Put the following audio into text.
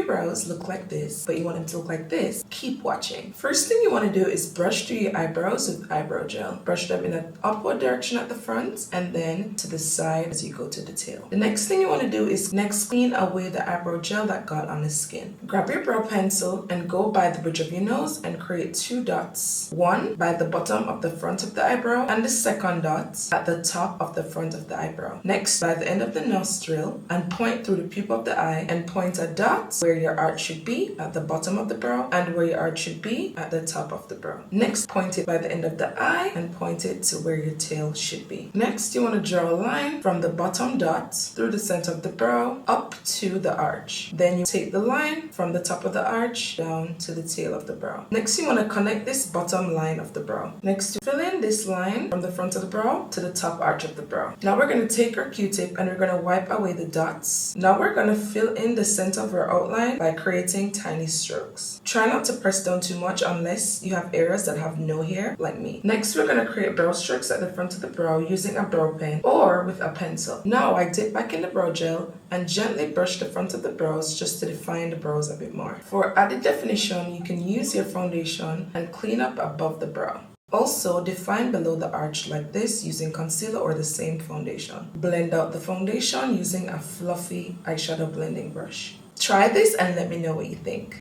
eyebrows look like this, but you want them to look like this, keep watching. First thing you want to do is brush through your eyebrows with eyebrow gel. Brush them in an upward direction at the front and then to the side as you go to the tail. The next thing you want to do is next clean away the eyebrow gel that got on the skin. Grab your brow pencil and go by the bridge of your nose and create 2 dots. One by the bottom of the front of the eyebrow and the second dot at the top of the front of the eyebrow. Next, by the end of the nostril and point through the pupil of the eye and point a dot where your arch should be at the bottom of the brow and where your arch should be at the top of the brow. Next, point it by the end of the eye and point it to where your tail should be. Next, you want to draw a line from the bottom dot through the center of the brow up to the arch. Then you take the line from the top of the arch down to the tail of the brow. Next, you want to connect this bottom line of the brow. Next, you fill in this line from the front of the brow to the top arch of the brow. Now we're going to take our Q-tip and we're going to wipe away the dots. Now we're going to fill in the center of our outline by creating tiny strokes. Try not to press down too much unless you have areas that have no hair like me. Next, we're going to create brow strokes at the front of the brow using a brow pen or with a pencil. Now I dip back in the brow gel and gently brush the front of the brows just to define the brows a bit more. For added definition, you can use your foundation and clean up above the brow. Also, define below the arch like this using concealer or the same foundation. Blend out the foundation using a fluffy eyeshadow blending brush. Try this and let me know what you think.